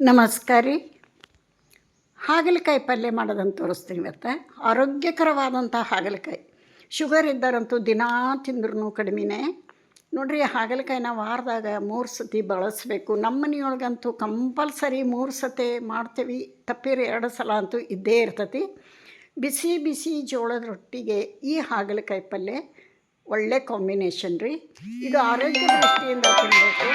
ನಮಸ್ಕಾರ ರೀ. ಹಾಗಲಕಾಯಿ ಪಲ್ಯ ಮಾಡೋದಂತ ತೋರಿಸ್ತೀನಿ ಇವತ್ತು. ಆರೋಗ್ಯಕರವಾದಂಥ ಹಾಗಲಕಾಯಿ. ಶುಗರ್ ಇದ್ದಾರಂತೂ ದಿನಾ ತಿಂದ್ರೂ ಕಡಿಮೆನೇ ನೋಡಿರಿ. ಹಾಗಲಕಾಯಿನ ವಾರದಾಗ 3 ಸತಿ ಬಳಸಬೇಕು. ನಮ್ಮ ಮನೆಯೊಳಗಂತೂ ಕಂಪಲ್ಸರಿ 3 ಸತಿ ಮಾಡ್ತೀವಿ. ತಪ್ಪಿರಿ 2 ಸಲ ಅಂತೂ ಇದ್ದೇ ಇರ್ತೈತಿ. ಬಿಸಿ ಬಿಸಿ ಜೋಳದ ರೊಟ್ಟಿಗೆ ಈ ಹಾಗಲಕಾಯಿ ಪಲ್ಯ ಒಳ್ಳೆ ಕಾಂಬಿನೇಷನ್ ರೀ. ಇದು ಆರೋಗ್ಯ ದೃಷ್ಟಿಯಿಂದ ತಿನ್ನಬೇಕು.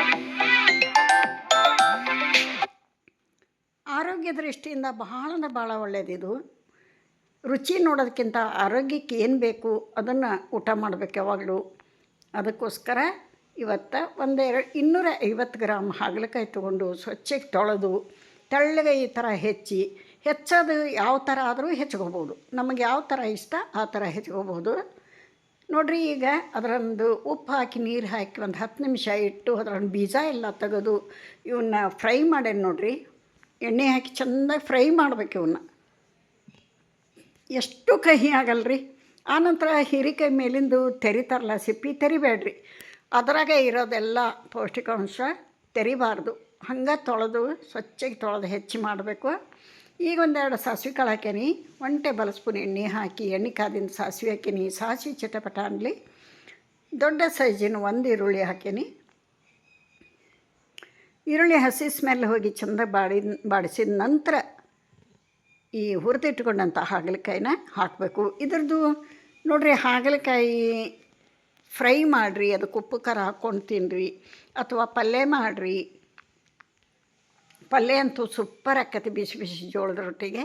ಆರೋಗ್ಯ ದೃಷ್ಟಿಯಿಂದ ಭಾಳ ಒಳ್ಳೆಯದಿದು. ರುಚಿ ನೋಡೋದಕ್ಕಿಂತ ಆರೋಗ್ಯಕ್ಕೆ ಏನು ಬೇಕು ಅದನ್ನು ಊಟ ಮಾಡಬೇಕು ಯಾವಾಗಲೂ. ಅದಕ್ಕೋಸ್ಕರ ಇವತ್ತು 250 ಗ್ರಾಮ್ ಹಾಗಲಕಾಯಿ ತೊಗೊಂಡು ಸ್ವಚ್ಛಗೆ ತೊಳೆದು ತೆಳ್ಳಗೆ ಈ ಥರ ಹೆಚ್ಚೋದು ಯಾವ ಥರ ಆದರೂ ಹೆಚ್ಕೋಬೋದು. ನಮಗೆ ಯಾವ ಥರ ಇಷ್ಟ ಆ ಥರ ಹೆಚ್ಕೋಬೋದು ನೋಡಿರಿ. ಈಗ ಅದರೊಂದು ಉಪ್ಪು ಹಾಕಿ ನೀರು ಹಾಕಿ ಒಂದು 10 ನಿಮಿಷ ಇಟ್ಟು ಅದರೊಂದು ಬೀಜ ಎಲ್ಲ ತೆಗೆದು ಇವನ್ನ ಫ್ರೈ ಮಾಡೇನು ನೋಡಿರಿ. ಎಣ್ಣೆ ಹಾಕಿ ಚೆಂದಾಗಿ ಫ್ರೈ ಮಾಡಬೇಕು ಇವನ್ನ. ಎಷ್ಟು ಕಹಿ ಆಗಲ್ರಿ. ಆನಂತರ ಹೀರೆಕಾಯಿ ಮೇಲಿಂದು ತೆರಿತಾರಲ್ಲ ಸಿಪ್ಪಿ, ತೆರಿಬೇಡ್ರಿ. ಅದರಾಗೆ ಇರೋದೆಲ್ಲ ಪೌಷ್ಟಿಕಾಂಶ ತೆರಿಬಾರ್ದು. ಹಂಗೆ ತೊಳೆದು ಸ್ವಚ್ಛಗೆ ತೊಳೆದು ಹೆಚ್ಚಿ ಮಾಡಬೇಕು. ಈಗ 2 ಸಾಸಿವೆ ಕಾಳು ಹಾಕೀನಿ. 1 ಟೇಬಲ್ ಸ್ಪೂನ್ ಎಣ್ಣೆ ಹಾಕಿ ಎಣ್ಣೆ ಕಾದಿಂದ ಸಾಸಿವೆ ಹಾಕೀನಿ. ಸಾಸಿವೆ ಚಟಪಟ ಅನ್ನಲಿ. ದೊಡ್ಡ ಸೈಜಿನ 1 ಈರುಳ್ಳಿ ಹಾಕೀನಿ. ಈರುಳ್ಳಿ ಹಸಿ ಸ್ಮೆಲ್ ಹೋಗಿ ಚೆಂದ ಬಾಡಿಸಿದ ನಂತರ ಈ ಹುರಿದಿಟ್ಕೊಂಡಂಥ ಹಾಗಲಕಾಯಿನ ಹಾಕಬೇಕು. ಇದ್ರದ್ದು ನೋಡಿರಿ, ಹಾಗಲಕಾಯಿ ಫ್ರೈ ಮಾಡಿರಿ, ಅದಕ್ಕೆ ಉಪ್ಪು ಖಾರ ಹಾಕ್ಕೊಂಡು ತಿನ್ನಿರಿ, ಅಥವಾ ಪಲ್ಯ ಮಾಡಿರಿ. ಪಲ್ಯ ಅಂತೂ ಸೂಪರ್ ಆಕತಿ ಬಿಸಿ ಬಿಸಿ ಜೋಳದ ರೊಟ್ಟಿಗೆ.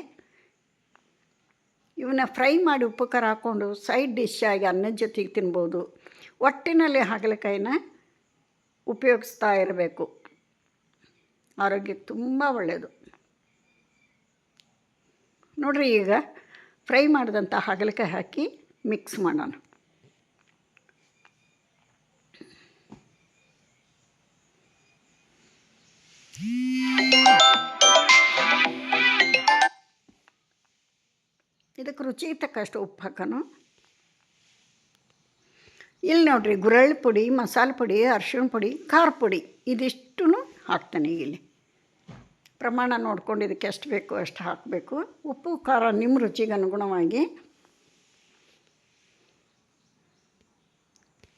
ಇವನ್ನ ಫ್ರೈ ಮಾಡಿ ಉಪ್ಪು ಖಾರ ಹಾಕ್ಕೊಂಡು ಸೈಡ್ ಡಿಶ್ ಆಗಿ ಅನ್ನದ ಜೊತೆಗೆ ತಿನ್ಬೋದು. ಒಟ್ಟಿನಲ್ಲಿ ಹಾಗಲಕಾಯಿನ ಉಪಯೋಗಿಸ್ತಾ ಇರಬೇಕು. ಆರೋಗ್ಯಕ್ಕೆ ತುಂಬ ಒಳ್ಳೆಯದು ನೋಡಿರಿ. ಈಗ ಫ್ರೈ ಮಾಡಿದಂಥ ಹಾಗಲಕಾಯಿ ಹಾಕಿ ಮಿಕ್ಸ್ ಮಾಡೋಣ. ಇದಕ್ಕೆ ರುಚಿಗೆ ತಕ್ಕಷ್ಟು ಉಪ್ಪು ಹಾಕೋಣ. ಇಲ್ಲಿ ನೋಡಿರಿ, ಗುರೆಳ್ಳು ಪುಡಿ, ಮಸಾಲೆ ಪುಡಿ, ಅರಿಶಿಣ ಪುಡಿ, ಖಾರ ಪುಡಿ ಇದಿಷ್ಟು ಹಾಕ್ತಾನೆ. ಈಗ ಇಲ್ಲಿ ಪ್ರಮಾಣ ನೋಡ್ಕೊಂಡು ಇದಕ್ಕೆ ಎಷ್ಟು ಬೇಕು ಅಷ್ಟು ಹಾಕಬೇಕು. ಉಪ್ಪು ಖಾರ ನಿಮ್ಮ ರುಚಿಗೆ ಅನುಗುಣವಾಗಿ.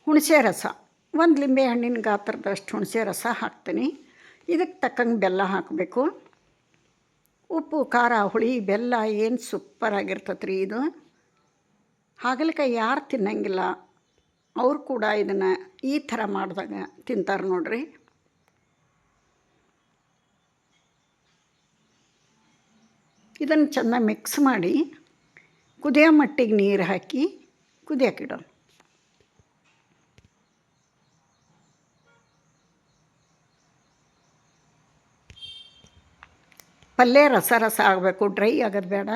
ಹುಣಸೆ ರಸ, 1 ಲಿಂಬೆ ಹಣ್ಣಿನ ಗಾತ್ರದಷ್ಟು ಹುಣಸೆ ರಸ ಹಾಕ್ತೀನಿ. ಇದಕ್ಕೆ ತಕ್ಕಂಗೆ ಬೆಲ್ಲ ಹಾಕಬೇಕು. ಉಪ್ಪು ಖಾರ ಹುಳಿ ಬೆಲ್ಲ ಏನು ಸೂಪರಾಗಿರ್ತೈತೆ ರೀ ಇದು. ಹಾಗಲಕಾಯಿ ಯಾರು ತಿನ್ನಂಗಿಲ್ಲ ಅವ್ರು ಕೂಡ ಇದನ್ನು ಈ ಥರ ಮಾಡಿದಾಗ ತಿಂತಾರೆ ನೋಡ್ರಿ. ಇದನ್ನು ಚೆನ್ನಾಗಿ ಮಿಕ್ಸ್ ಮಾಡಿ ಕುದಿಯೋ ಮಟ್ಟಿಗೆ ನೀರು ಹಾಕಿ ಕುದಿಯೋಕ್ಕಿಡೋಣ. ಪಲ್ಯ ರಸ ಆಗಬೇಕು, ಡ್ರೈ ಆಗೋದು ಬೇಡ.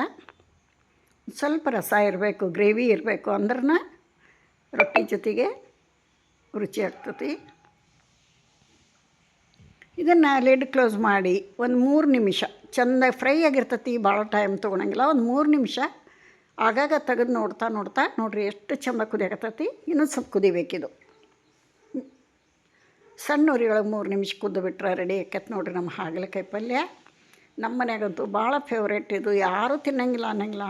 ಸ್ವಲ್ಪ ರಸ ಇರಬೇಕು, ಗ್ರೇವಿ ಇರಬೇಕು, ಅಂದ್ರೆ ರೊಟ್ಟಿ ಜೊತೆಗೆ ರುಚಿ ಆಗ್ತತಿ. ಇದನ್ನು ಲಿಡ್ ಕ್ಲೋಸ್ ಮಾಡಿ 3 ನಿಮಿಷ ಚೆಂದಾಗಿ ಫ್ರೈ ಆಗಿರ್ತತಿ. ಭಾಳ ಟೈಮ್ ತೊಗೊಳಂಗಿಲ್ಲ. 3 ನಿಮಿಷ ಆಗಾಗ ತೆಗೆದು ನೋಡ್ತಾ ನೋಡಿರಿ ಎಷ್ಟು ಚೆಂದ ಕುದಿಯಾಕತ್ತತಿ. ಇನ್ನೊಂದು ಸ್ವಲ್ಪ ಕುದಿಬೇಕಿದು. ಸಣ್ಣ ಉರಿಯೊಳಗೆ 3 ನಿಮಿಷ ಕುದ್ದು ಬಿಟ್ರೆ ರೆಡಿ ಆಕೈತೆ ನೋಡಿರಿ ನಮ್ಮ ಹಾಗಲಕಾಯಿ ಪಲ್ಯ. ನಮ್ಮ ಮನೆಯಾಗಂತೂ ಭಾಳ ಫೇವ್ರೇಟ್ ಇದು. ಯಾರೂ ತಿನ್ನಂಗಿಲ್ಲ ಅನ್ನಂಗಿಲ್ಲ,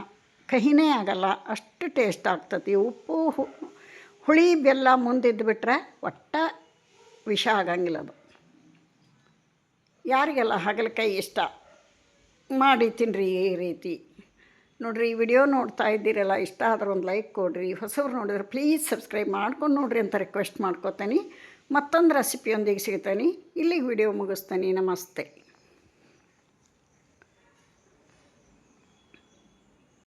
ಕಹಿನೇ ಆಗಲ್ಲ, ಅಷ್ಟು ಟೇಸ್ಟ್ ಆಗ್ತತಿ. ಉಪ್ಪು ಹುಳಿ ಬೆಲ್ಲ ಮುಂದಿದ್ದು ಬಿಟ್ರೆ ಒಟ್ಟ ವಿಷ ಆಗಂಗಿಲ್ಲ ಅದು. ಯಾರಿಗೆಲ್ಲ ಹಾಗಲಕಾಯಿ ಇಷ್ಟ ಮಾಡಿ ತಿನ್ನಿರಿ ಈ ರೀತಿ ನೋಡಿರಿ. ಈ ವಿಡಿಯೋ ನೋಡ್ತಾ ಇದ್ದೀರಲ್ಲ, ಇಷ್ಟ ಆದ್ರೆ ಒಂದು ಲೈಕ್ ಕೊಡಿರಿ. ಹೊಸಬ್ರು ನೋಡಿದ್ರೆ ಪ್ಲೀಸ್ ಸಬ್ಸ್ಕ್ರೈಬ್ ಮಾಡ್ಕೊಂಡು ನೋಡಿರಿ ಅಂತ ರಿಕ್ವೆಸ್ಟ್ ಮಾಡ್ಕೋತೀನಿ. ಮತ್ತೊಂದು ರೆಸಿಪಿಯೊಂದಿಗೆ ಸಿಗ್ತಾನೆ. ಇಲ್ಲಿಗೆ ವಿಡಿಯೋ ಮುಗಿಸ್ತಾನೆ. ನಮಸ್ತೆ.